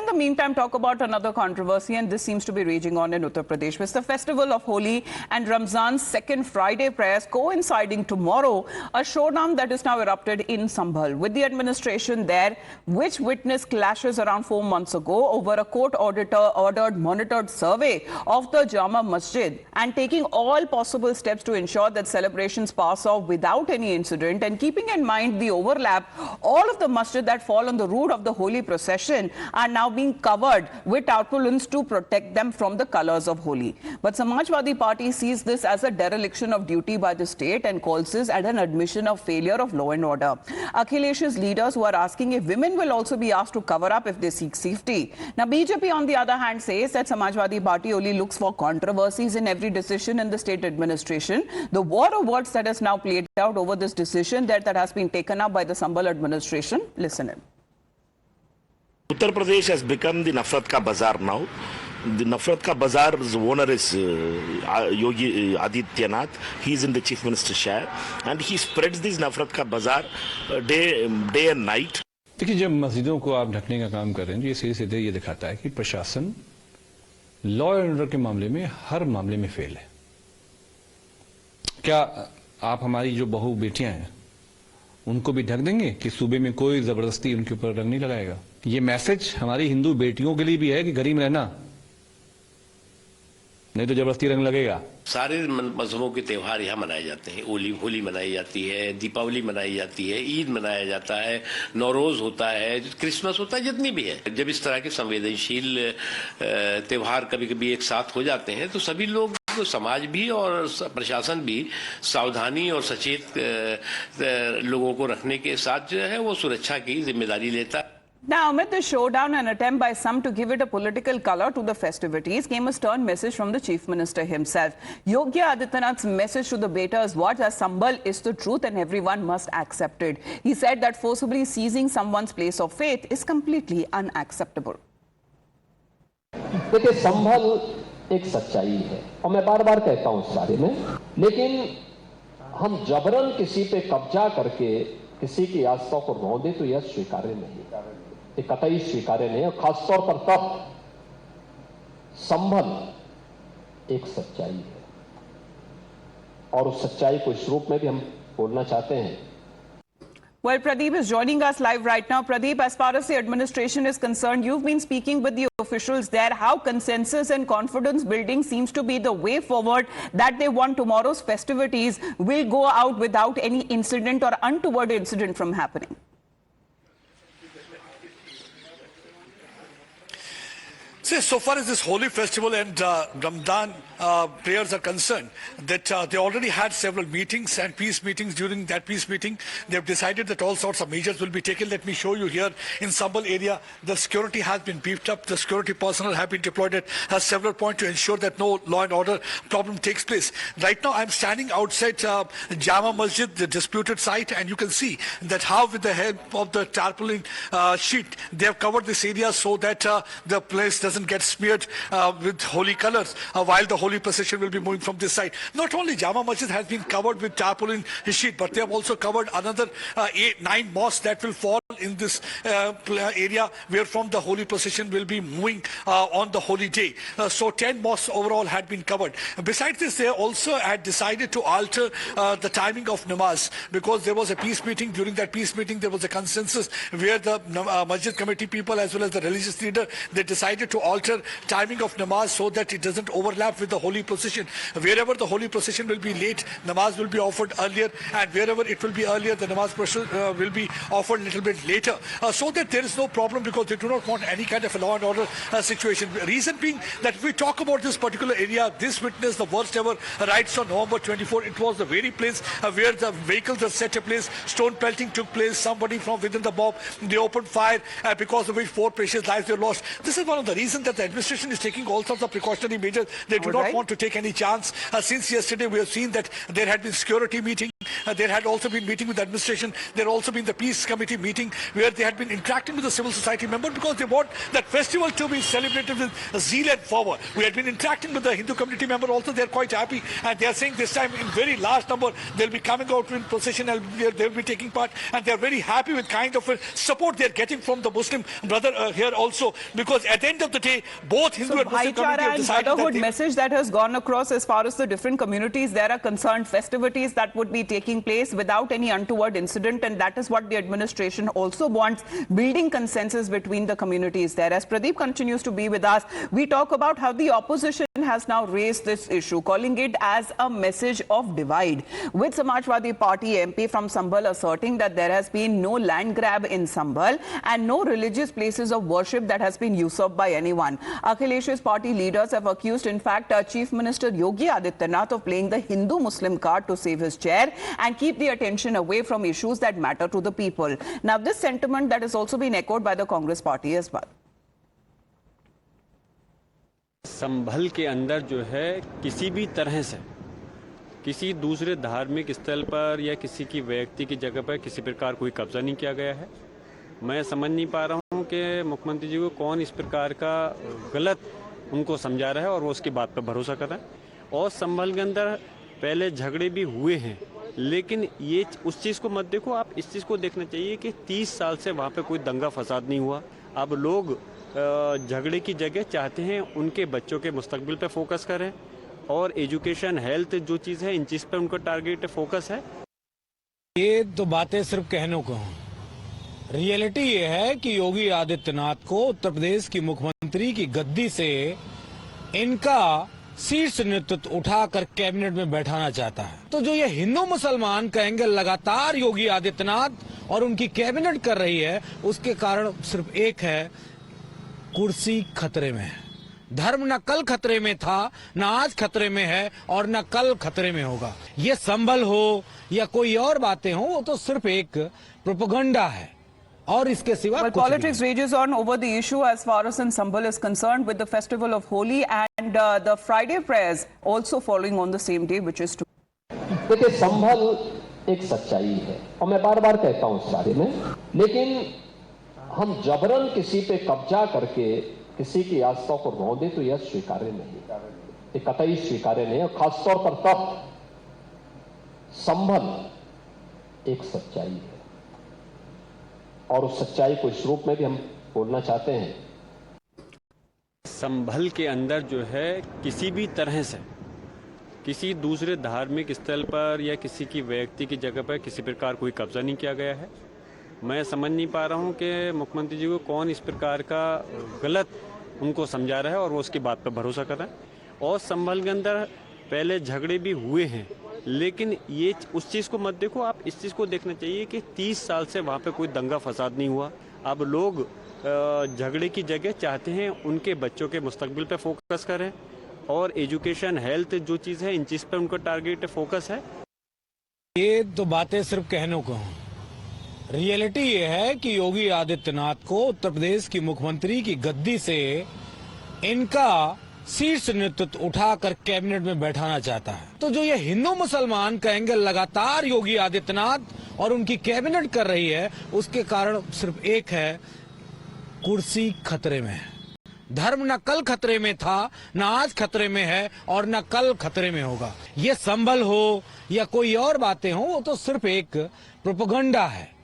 the meantime talk about another controversy, and this seems to be raging on in Uttar Pradesh. With the festival of Holi and Ramzan's second Friday prayers coinciding tomorrow, a showdown that is now erupted in Sambhal, with the administration there, which witnessed clashes around 4 months ago over a court-ordered monitored survey of the Jama Masjid, and taking all possible steps to ensure that celebrations pass off without any incident, and keeping in mind the overlap, all of the masjid that fall on the route of the Holi procession are now being covered with tarpaulins to protect them from the colors of Holi. But Samajwadi Party sees this as a dereliction of duty by the state and calls this as an admission of failure of law and order. Akhilesh's leaders who are asking if women will also be asked to cover up if they seek safety. Now BJP on the other hand says that Samajwadi Party only looks for controversies in every decision in the state administration. The war of words that has now played out over this decision that has been taken up by the Sambhal administration. Listen in. Uttar Pradesh has become the Nafrat Ka Bazaar now. The Nafrat Ka Bazaar's owner is Yogi Adityanath. He is in the Chief Minister's chair, and he spreads this Nafrat Ka Bazaar day and night. देखिए, जब मस्जिदों को आप ढकने का काम कर रहे हैं, ये सीधे सीधे ये दिखाता है कि प्रशासन लॉ एंड ऑर्डर के मामले में हर मामले में फेल है। क्या आप हमारी जो बहू बेटियां हैं उनको भी ढक देंगे कि सूबे में कोई जबरदस्ती उनके ऊपर रंग नहीं लगाएगा? ये मैसेज हमारी हिंदू बेटियों के लिए भी है कि घर में रहना, नहीं तो जबरदस्ती रंग लगेगा। सारे मजहबों के त्यौहार यहाँ मनाए जाते हैं। होली मनाई जाती है, दीपावली मनाई जाती है, ईद मनाया जाता है, नौरोज होता है, क्रिसमस होता है, जितनी भी है। जब इस तरह के संवेदनशील त्यौहार कभी कभी एक साथ हो जाते हैं तो सभी लोग, समाज भी और प्रशासन भी सावधानी और सचेत लोगों को रखने के साथ जो है वो सुरक्षा की जिम्मेदारी लेता है। Now, amid the showdown and attempt by some to give it a political color to the festivities, came a stern message from the Chief Minister himself. Yogi Adityanath's message to the beaters was that Sambhal is the truth and everyone must accept it. He said that forcibly seizing someone's place of faith is completely unacceptable. देखिए, संभल एक सच्चाई है और मैं बार बार कहता हूं इस बारे में, लेकिन हम जबरन किसी पे कब्जा करके किसी की आस्था को रौंदे तो यह स्वीकार्य नहीं, ये कतई स्वीकार्य नहीं है। खासतौर पर तब संभल एक सच्चाई है और उस सच्चाई को इस रूप में भी हम बोलना चाहते हैं। Well, Pradeep is joining us live right now. Pradeep, as far as the administration is concerned, you've been speaking with the officials there. How consensus and confidence building seems to be the way forward, that they want tomorrow's festivities will go out without any incident or untoward incident from happening? See, so far as this Holi festival and Ramadan prayers are concerned, that they already had several meetings and peace meetings. During that peace meeting, they have decided that all sorts of measures will be taken. Let me show you here in Sambhal area, the security has been beefed up. The security personnel have been deployed at several points to ensure that no law and order problem takes place. Right now, I'm standing outside Jama Masjid, the disputed site, and you can see that how with the help of the tarpaulin sheet, they have covered this area so that the place doesn't get smeared with holy colors while the holy procession will be moving from this side. Not only Jama Masjid has been covered with tarpaulin sheet, but they have also covered another 9 mosques that will fall in this area where from the holy procession will be moving on the holy day. So 10 mosques overall had been covered. Besides this, they also had decided to alter the timing of namaz, because there was a peace meeting. During that peace meeting, there was a consensus where the Masjid committee people as well as the religious leader, they decided to alter timing of namaz so that it doesn't overlap with the holy procession. Wherever the holy procession will be late, namaz will be offered earlier, and wherever it will be earlier, the namaz will be offered a little bit later, so that there is no problem, because they do not want any kind of a law and order situation. Reason being that if we talk about this particular area, this witnessed the worst ever riots on November 24. It was the very place where the vehicles were set ablaze, stone pelting took place, somebody from within the mob, they opened fire, because of which 4 precious lives were lost. This is one of the reasons that the administration is taking all sorts of precautionary measures. They do not want to take any chance. Since yesterday, we have seen that there had been security meeting there had also been meeting with the administration. There had also been the peace committee meeting where they had been interacting with the civil society member because they want that festival to be celebrated with zeal and fervor. We had been interacting with the Hindu community member also. They're quite happy, and they are saying this time in very large number they'll be coming out in procession and they'll be taking part, and they're very happy with kind of support they're getting from the Muslim brother here also, because at the end of the day both Hindu So and Muslim community have and decided that brotherhood they, message that has gone across as far as the different communities there are concerned, festivities that would be taking place without any untoward incident, and that is what the administration also wants, building consensus between the communities there. As Pradeep continues to be with us, we talk about how the opposition has now raised this issue, calling it as a message of divide, with Samajwadi Party MP from Sambhal asserting that there has been no land grab in Sambhal and no religious places of worship that has been usurped by anyone. Akhilesh's party leaders have accused, in fact, Chief Minister Yogi Adityanath of playing the Hindu-Muslim card to save his chair and keep the attention away from issues that matter to the people. Now, this sentiment that has also been echoed by the Congress party as well. संभल के अंदर जो है किसी भी तरह से किसी दूसरे धार्मिक स्थल पर या किसी की व्यक्ति की जगह पर किसी प्रकार कोई कब्जा नहीं किया गया है। मैं समझ नहीं पा रहा हूं कि मुख्यमंत्री जी को कौन इस प्रकार का गलत उनको समझा रहा है और वो उसकी बात पर भरोसा कर रहा है। और संभल के अंदर पहले झगड़े भी हुए हैं, लेकिन ये उस चीज़ को मत देखो, आप इस चीज़ को देखना चाहिए कि 30 साल से वहाँ पे कोई दंगा फसाद नहीं हुआ। अब लोग झगड़े की जगह चाहते हैं उनके बच्चों के मुस्तकबिल पे फोकस करें, और एजुकेशन, हेल्थ जो चीज़ है, इन चीज़ पे उनका टारगेट फोकस है। ये तो बातें सिर्फ कहने को हैं। रियलिटी ये है कि योगी आदित्यनाथ को उत्तर प्रदेश की मुख्यमंत्री की गद्दी से इनका शीर्ष नेतृत्व उठाकर कैबिनेट में बैठाना चाहता है। तो जो ये हिंदू मुसलमान का एंगल लगातार योगी आदित्यनाथ और उनकी कैबिनेट कर रही है, उसके कारण सिर्फ एक है, कुर्सी खतरे में है। धर्म न कल खतरे में था, न आज खतरे में है और न कल खतरे में होगा। ये संभल हो या कोई और बातें हो, वो तो सिर्फ एक प्रोपेगेंडा है और इसके सिवा Well, politics rages on over the issue as far as in Sambhal is concerned, with the festival of Holi and the Friday prayers also following on the same day, which is tomorrow. देखिए, संभल एक सच्चाई है और मैं बार बार कहता हूं इस बारे में, लेकिन हम जबरन किसी पे कब्जा करके किसी की आस्था को रौंदे तो यह स्वीकार्य नहीं, ये कतई स्वीकार्य नहीं। और खासतौर पर तब संभल एक सच्चाई है और उस सच्चाई को इस रूप में भी हम बोलना चाहते हैं। संभल के अंदर जो है किसी भी तरह से किसी दूसरे धार्मिक स्थल पर या किसी की व्यक्ति की जगह पर किसी प्रकार कोई कब्जा नहीं किया गया है। मैं समझ नहीं पा रहा हूं कि मुख्यमंत्री जी को कौन इस प्रकार का गलत उनको समझा रहा है और वो उसकी बात पर भरोसा कर रहा है। और संभल के अंदर पहले झगड़े भी हुए हैं, लेकिन ये उस चीज़ को मत देखो, आप इस चीज़ को देखना चाहिए कि 30 साल से वहाँ पे कोई दंगा फसाद नहीं हुआ। अब लोग झगड़े की जगह चाहते हैं उनके बच्चों के मुस्तकबिल पे फोकस करें, और एजुकेशन, हेल्थ जो चीज़ है, इन चीज़ पे उनका टारगेट फोकस है। ये तो बातें सिर्फ कहने को हैं। रियलिटी ये है कि योगी आदित्यनाथ को उत्तर प्रदेश की मुख्यमंत्री की गद्दी से इनका शीर्ष नेतृत्व उठाकर कैबिनेट में बैठाना चाहता है। तो जो ये हिंदू मुसलमान का एंगल लगातार योगी आदित्यनाथ और उनकी कैबिनेट कर रही है, उसके कारण सिर्फ एक है, कुर्सी खतरे में है। धर्म न कल खतरे में था, न आज खतरे में है और न कल खतरे में होगा। ये संभल हो या कोई और बातें हो, वो तो सिर्फ एक प्रोपेगेंडा है